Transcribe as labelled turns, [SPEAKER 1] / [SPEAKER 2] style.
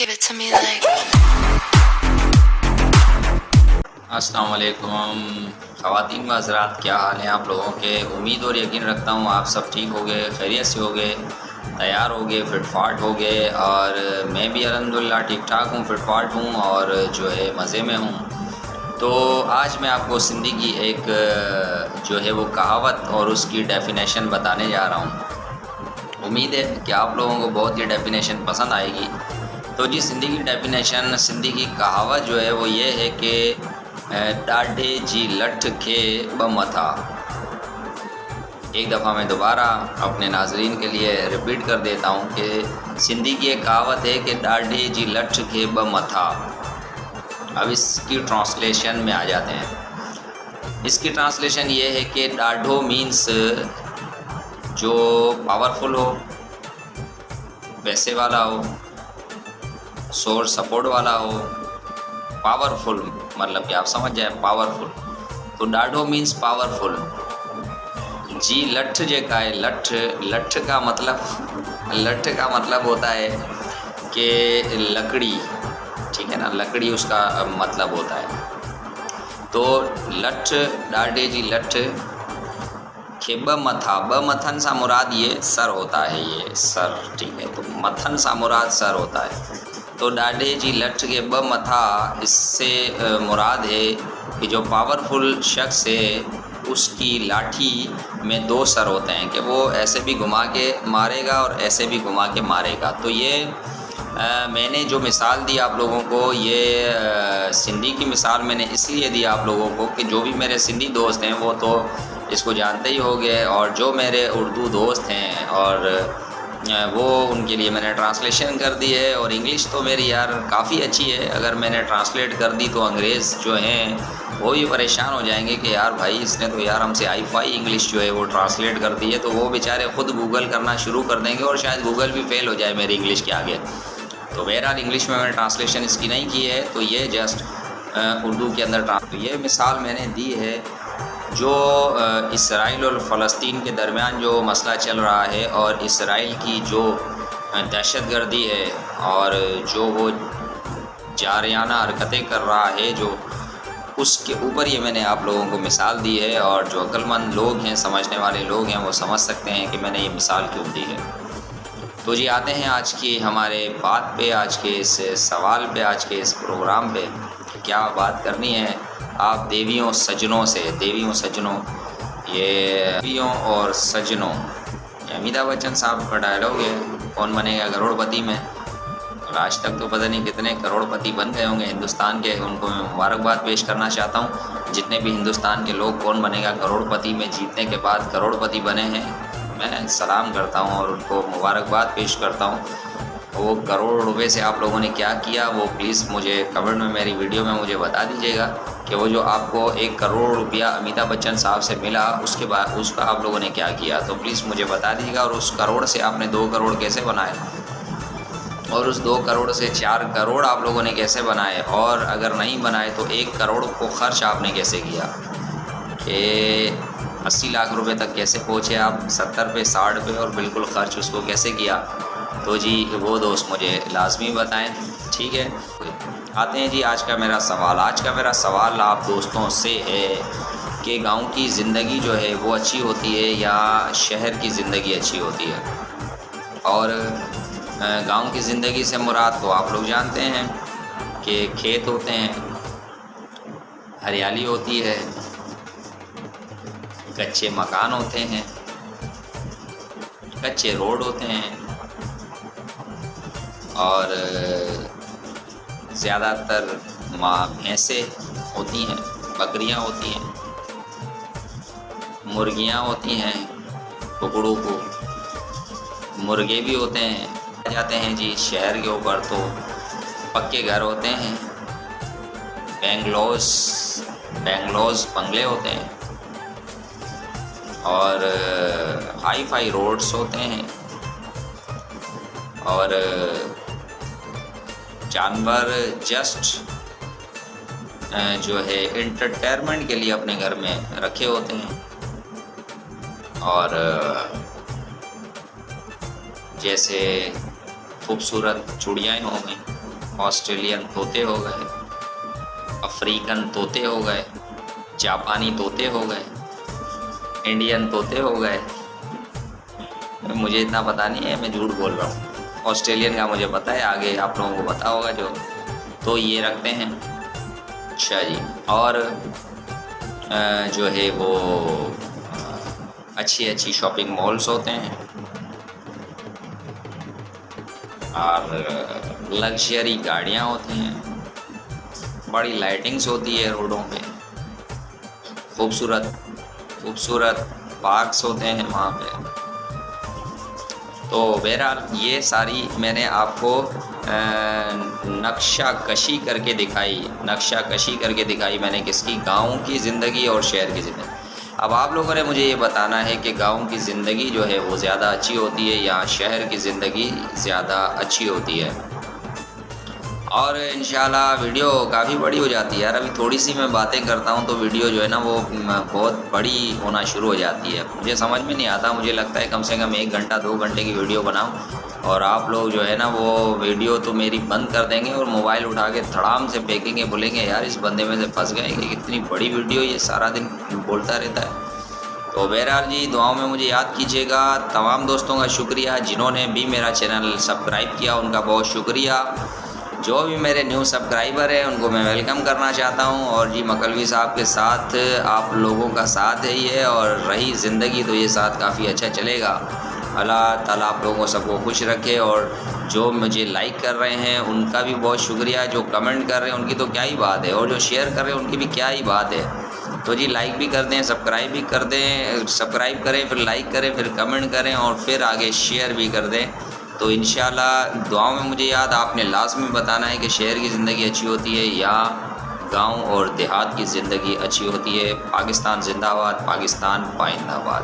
[SPEAKER 1] Give it to me like.
[SPEAKER 2] अस्सलाम वालेकुम ख़वातीन व हज़रात, क्या हाल है आप लोगों के। उम्मीद और यकीन रखता हूँ आप सब ठीक हो गए, खैरियत से हो गए, तैयार हो गए, फिट फाट हो गए। और मैं भी अल्हम्दुलिल्लाह ठीक ठाक हूँ, फिट फाट हूँ और जो है मज़े में हूँ। तो आज मैं आपको सिंधी की एक जो है वो कहावत और उसकी डेफिनेशन बताने जा रहा हूँ। उम्मीद है कि आप लोगों को बहुत ही डेफिनेशन पसंद आएगी। तो जी सिंधी की डेफिनेशन, सिंधी की कहावत जो है वो ये है कि ॾाढे जी लठ खे ॿ मथा। एक दफ़ा मैं दोबारा अपने नाजरीन के लिए रिपीट कर देता हूँ कि सिंधी की एक कहावत है कि ॾाढे जी लठ खे ॿ मथा। अब इसकी ट्रांसलेशन में आ जाते हैं। इसकी ट्रांसलेशन ये है कि ॾाढो मीन्स जो पावरफुल हो, पैसे वाला हो, सोर्स सपोर्ट वाला हो। पावरफुल मतलब कि आप समझ जाए पावरफुल। तो ॾाढो मीन्स पावरफुल। जी लठ जेका है, लठ का मतलब होता है कि लकड़ी, ठीक है ना, लकड़ी उसका मतलब होता है। तो लठ, ॾाढे जी लठ खे ॿ मथा, ॿ मथन सा मुराद ये सर होता है, ये सर, ठीक है। तो मथन सा मुराद सर होता है। तो ॾाढे जी लठ के ॿ मथा, इससे मुराद है कि जो पावरफुल शख्स है उसकी लाठी में दो सर होते हैं, कि वो ऐसे भी घुमा के मारेगा और ऐसे भी घुमा के मारेगा। तो ये मैंने जो मिसाल दी आप लोगों को, ये सिंधी की मिसाल मैंने इसलिए दी आप लोगों को कि जो भी मेरे सिंधी दोस्त हैं वो तो इसको जानते ही होंगे, और जो मेरे उर्दू दोस्त हैं और वो उनके लिए मैंने ट्रांसलेशन कर दी है। और इंग्लिश तो मेरी यार काफ़ी अच्छी है, अगर मैंने ट्रांसलेट कर दी तो अंग्रेज़ जो हैं वो भी परेशान हो जाएंगे कि यार भाई इसने तो यार हमसे हाई-फाई इंग्लिश जो है वो ट्रांसलेट कर दी है। तो वो बेचारे ख़ुद गूगल करना शुरू कर देंगे और शायद गूगल भी फेल हो जाए मेरी इंग्लिश के आगे। तो बहरहाल इंग्लिश में मैंने ट्रांसलेशन इसकी नहीं की है, तो ये जस्ट उर्दू के अंदर तो ये मिसाल मैंने दी है जो इसराइल और फ़लस्तीन के दरमियान जो मसला चल रहा है, और इसराइल की जो दहशतगर्दी है और जो वो जारियाना हरकतें कर रहा है, जो उसके ऊपर ये मैंने आप लोगों को मिसाल दी है। और जो अक्लमंद लोग हैं, समझने वाले लोग हैं, वो समझ सकते हैं कि मैंने ये मिसाल क्यों दी है। तो जी आते हैं आज की हमारे बात पे, आज के इस सवाल पे, आज के इस प्रोग्राम पे। क्या बात करनी है आप देवियों सजनों से। देवियों सजनों, ये देवियों और सजनों, ये अमिताभ बच्चन साहब का डायलॉग है, कौन बनेगा करोड़पति में। और आज तक तो पता नहीं कितने करोड़पति बन गए होंगे हिंदुस्तान के, उनको मैं मुबारकबाद पेश करना चाहता हूँ। जितने भी हिंदुस्तान के लोग कौन बनेगा करोड़पति में जीतने के बाद करोड़पति बने हैं, मैं सलाम करता हूँ और उनको मुबारकबाद पेश करता हूँ। वो करोड़ रुपए से आप लोगों ने क्या किया, वो प्लीज़ मुझे कमेंट में, मेरी वीडियो में मुझे बता दीजिएगा कि वो जो आपको 1 करोड़ रुपया अमिताभ बच्चन साहब से मिला, उसके बाद उसका आप लोगों ने क्या किया। तो प्लीज़ मुझे बता दीजिएगा। और उस करोड़ से आपने 2 करोड़ कैसे बनाए, और उस 2 करोड़ से 4 करोड़ आप लोगों ने कैसे बनाए, और अगर नहीं बनाए तो 1 करोड़ को खर्च आपने कैसे किया, कि 80 लाख रुपए तक कैसे पहुँचे आप, 70 पे, 60 पे, और बिल्कुल ख़र्च उसको कैसे किया। तो जी वो दोस्त मुझे लाजमी बताएं, ठीक है। आते हैं जी आज का मेरा सवाल। आज का मेरा सवाल आप दोस्तों से है कि गांव की ज़िंदगी जो है वो अच्छी होती है या शहर की ज़िंदगी अच्छी होती है। और गांव की ज़िंदगी से मुराद तो आप लोग जानते हैं कि खेत होते हैं, हरियाली होती है, कच्चे मकान होते हैं, कच्चे रोड होते हैं, और ज़्यादातर भैंसें होती हैं, बकरियां होती हैं, मुर्गियां होती हैं, कुकड़ों को, मुर्गे भी होते हैं। आ जाते हैं जी शहर के ऊपर तो पक्के घर होते हैं, बेंगलोज बंगले होते हैं, और हाई फाई रोड्स होते हैं, और जानवर जस्ट जो है एंटरटेनमेंट के लिए अपने घर में रखे होते हैं। और जैसे खूबसूरत चूड़ियाँ हो गई, ऑस्ट्रेलियन तोते हो गए, अफ्रीकन तोते हो गए, जापानी तोते हो गए, इंडियन तोते हो गए। मुझे इतना पता नहीं है, मैं झूठ बोल रहा हूँ। ऑस्ट्रेलियन का मुझे पता है, आगे आप लोगों को पता होगा जो। तो ये रखते हैं। अच्छा जी। और जो है वो अच्छी अच्छी शॉपिंग मॉल्स होते हैं और लग्जरी गाड़ियाँ होती हैं, बड़ी लाइटिंग्स होती है रोडों पे, खूबसूरत खूबसूरत पार्क्स होते हैं वहाँ पे। तो बहरहाल ये सारी मैंने आपको नक्शा कशी करके दिखाई मैंने किसकी, गाँव की ज़िंदगी और शहर की ज़िंदगी। अब आप लोगों ने मुझे ये बताना है कि गाँव की ज़िंदगी जो है वो ज़्यादा अच्छी होती है या शहर की ज़िंदगी ज़्यादा अच्छी होती है। और इंशाल्लाह वीडियो काफ़ी बड़ी हो जाती है यार। अभी थोड़ी सी मैं बातें करता हूँ तो वीडियो जो है ना वो बहुत बड़ी होना शुरू हो जाती है। मुझे समझ में नहीं आता, मुझे लगता है कम से कम 1 घंटा 2 घंटे की वीडियो बनाऊँ और आप लोग जो है ना वो वीडियो तो मेरी बंद कर देंगे और मोबाइल उठा के धड़ाम से फेंकेंगे, बोलेंगे यार इस बंदे में से फंस गए कि इतनी बड़ी वीडियो ये सारा दिन बोलता रहता है। तो बहरहाल जी दुआओं में मुझे याद कीजिएगा। तमाम दोस्तों का शुक्रिया जिन्होंने भी मेरा चैनल सब्सक्राइब किया, उनका बहुत शुक्रिया। जो भी मेरे न्यू सब्सक्राइबर हैं उनको मैं वेलकम करना चाहता हूं। और जी मकलवी साहब के साथ आप लोगों का साथ है ये, और रही ज़िंदगी तो ये साथ काफ़ी अच्छा चलेगा। अल्लाह ताला आप लोगों को सबको खुश रखे। और जो मुझे लाइक कर रहे हैं उनका भी बहुत शुक्रिया, जो कमेंट कर रहे हैं उनकी तो क्या ही बात है, और जो शेयर कर रहे हैं उनकी भी क्या ही बात है। तो जी लाइक भी कर दें, सब्सक्राइब भी कर दें, सब्सक्राइब करें, फिर लाइक करें, फिर कमेंट करें और फिर आगे शेयर भी कर दें। तो इंशाल्लाह दुआओं में मुझे याद आपने लाज़मी बताना है कि शहर की ज़िंदगी अच्छी होती है या गांव और देहात की ज़िंदगी अच्छी होती है। पाकिस्तान जिंदाबाद, पाकिस्तान पाइंदाबाद।